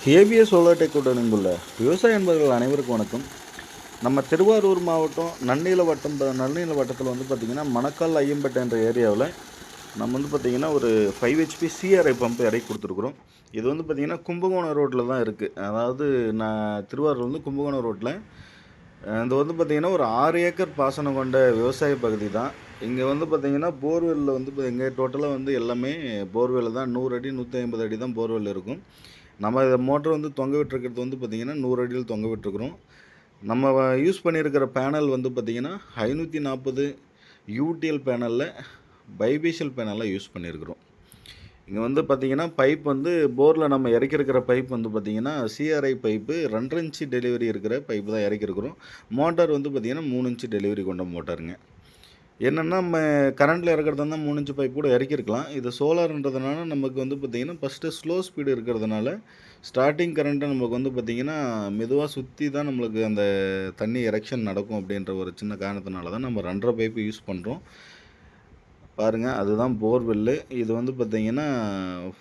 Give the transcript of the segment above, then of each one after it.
ABS solar tech உடன் இங்குள்ள விவசாய என்பவர்கள் அனைவருக்கும் வணக்கம். நம்ம திருவாரூர் மாவட்டம் நன்னில வட்டத்தில் வந்து பார்த்திங்கன்னா மணக்கால் ஐயம்பேட்டை என்ற ஏரியாவில் நம்ம வந்து பார்த்திங்கன்னா ஒரு 5 HP சிஆர்ஐ பம்ப் இறக்கி கொடுத்துருக்குறோம். இது வந்து பார்த்திங்கன்னா கும்பகோணம் ரோட்டில் தான் இருக்குது. அதாவது நான் திருவாரூர் வந்து கும்பகோணம் ரோட்டில் இது வந்து பார்த்திங்கன்னா ஒரு 6 ஏக்கர் பாசனம் கொண்ட விவசாய பகுதி தான். இங்கே வந்து பார்த்திங்கன்னா போர்வெல்லில் வந்து எங்கள் டோட்டலாக வந்து எல்லாமே போர்வெல் தான். 100 அடி 150 அடி தான் போர்வெல் இருக்கும். நம்ம இதை மோட்டர் வந்து தொங்க விட்டுருக்கிறது வந்து பார்த்திங்கன்னா 100 அடியில் தொங்க விட்டுருக்குறோம். நம்ம யூஸ் பண்ணியிருக்கிற பேனல் வந்து பார்த்திங்கன்னா 540 யூடிஎல் பேனலில் பைபேஷியல் பேனலில் யூஸ் பண்ணியிருக்கிறோம். இங்கே வந்து பார்த்திங்கன்னா பைப் வந்து போரில் நம்ம இறக்கிருக்கிற பைப் வந்து பார்த்திங்கன்னா சிஆர்ஐ பைப்பு 2.5 இன்ச்சு டெலிவரி இருக்கிற பைப்பு தான் இறக்கிருக்கிறோம். மோட்டார் வந்து பார்த்திங்கன்னா 3 இன்ச்சு டெலிவரி கொண்ட மோட்டாருங்க. என்னென்னா நம்ம கரண்ட்டில் இறக்கிறதா இருந்தால் 3 இன்ச்சு பைப் கூட இறக்கிருக்கலாம். இது சோலார்ன்றதுனால நமக்கு வந்து பார்த்திங்கன்னா ஃபஸ்ட்டு ஸ்லோ ஸ்பீடு இருக்கிறதுனால ஸ்டார்டிங் கரண்ட்டை நமக்கு வந்து பார்த்திங்கன்னா மெதுவாக சுற்றி தான் நம்மளுக்கு அந்த தண்ணி எரெக்ஷன் நடக்கும் அப்படின்ற ஒரு சின்ன காரணத்தினால தான் நம்ம 2.5 பைப்பு யூஸ் பண்ணுறோம். பாருங்கள், அதுதான் போர்வெல்லு. இது வந்து பார்த்திங்கன்னா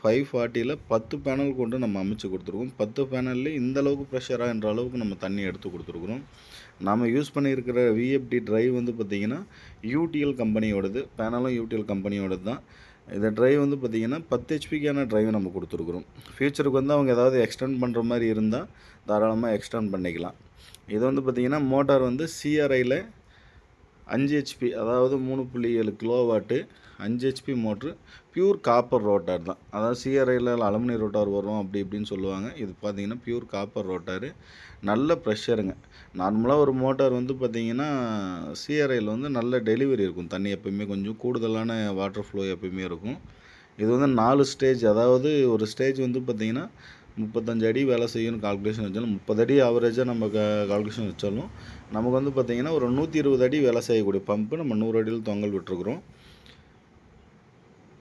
540ல் 10 பேனல் கொண்டு நம்ம அமைச்சு கொடுத்துருக்கோம். 10 பேனல்லே இந்த அளவுக்கு ப்ரெஷராக என்ற அளவுக்கு நம்ம தண்ணி எடுத்து கொடுத்துருக்குறோம். நாம் யூஸ் பண்ணியிருக்கிற விஎஃப்டி ட்ரைவ் வந்து பார்த்திங்கன்னா யூடிஎல் கம்பெனியோடது. பேனலும் யூடிஎல் கம்பெனியோடது தான். இந்த ட்ரைவ் வந்து பார்த்திங்கன்னா 10 ஹெச்பிக்கான ட்ரைவ் நம்ம கொடுத்துருக்குறோம். ஃபியூச்சருக்கு வந்து அவங்க ஏதாவது எக்ஸ்டெண்ட் பண்ணுற மாதிரி இருந்தால் தாராளமாக எக்ஸ்டெண்ட் பண்ணிக்கலாம். இது வந்து பார்த்திங்கன்னா மோட்டார் வந்து சிஆர்ஐயில் 5 ஹெச்பி, அதாவது 3.7 kilowatt 5 HP motor. Pure copper rotor தான். அதாவது சிஆர்ஐயில் அலுமினிய ரோட்டார் வரும் அப்படி இப்படின்னு சொல்லுவாங்க. இது பார்த்திங்கன்னா பியூர் காப்பர் ரோட்டாரு. நல்ல ப்ரெஷருங்க. நார்மலாக ஒரு மோட்டார் வந்து பார்த்திங்கன்னா சிஆர்ஐயில் வந்து நல்ல டெலிவரி இருக்கும். தண்ணி எப்போயுமே கொஞ்சம் கூடுதலான வாட்டர் ஃப்ளோ எப்போயுமே இருக்கும். இது வந்து 4 ஸ்டேஜ், அதாவது ஒரு ஸ்டேஜ் வந்து பார்த்திங்கன்னா 35 அடி வேலை செய்யணும் கால்குலேஷன் வச்சாலும், 30 அடி ஆவரேஜாக நம்ம கால்குலேஷன் வச்சாலும் நமக்கு வந்து பார்த்திங்கன்னா ஒரு 120 அடி வேலை செய்யக்கூடிய பம்பு நம்ம 100 அடியில் தொங்கல் விட்டுருக்குறோம்.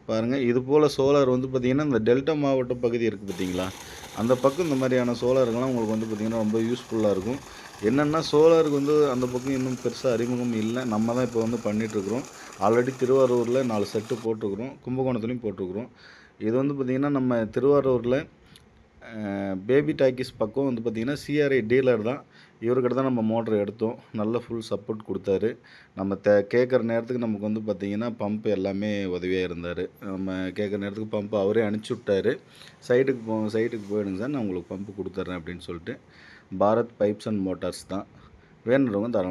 பாருங்கள், இது போல் சோலார் வந்து பார்த்திங்கன்னா இந்த டெல்டா மாவட்ட பகுதி இருக்குது பார்த்திங்களா, அந்த பக்கம் இந்த மாதிரியான சோலாருங்கெல்லாம் உங்களுக்கு வந்து பார்த்திங்கன்னா ரொம்ப யூஸ்ஃபுல்லாக இருக்கும். என்னென்னா சோலாருக்கு வந்து அந்த பக்கம் இன்னும் பெருசாக அறிமுகம் இல்லை. நம்ம தான் இப்போ வந்து பண்ணிகிட்ருக்குறோம். ஆல்ரெடி திருவாரூரில் 4 செட்டு போட்டிருக்குறோம். கும்பகோணத்துலேயும் போட்டிருக்குறோம். இது வந்து பார்த்திங்கன்னா நம்ம திருவாரூரில் பேபி டாக்கீஸ் பக்கம் வந்து பார்த்திங்கன்னா சிஆர்ஐ டீலர் தான். இவர்கிட்ட தான் நம்ம மோட்டர் எடுத்தோம். நல்ல ஃபுல் சப்போர்ட் கொடுத்தாரு. நம்ம கேட்குற நேரத்துக்கு நமக்கு வந்து பார்த்திங்கன்னா பம்ப் எல்லாமே உதவியாக இருந்தார். நம்ம கேட்குற நேரத்துக்கு பம்ப் அவரே அனுப்பிச்சி விட்டார். சைட்டுக்கு போயிடுங்க சார், நான் உங்களுக்கு பம்ப்பு கொடுத்துட்றேன் அப்படின்னு சொல்லிட்டு. பாரத் பைப்ஸ் அண்ட் மோட்டார்ஸ் தான். வேணுன்றவங்க தாராளமாக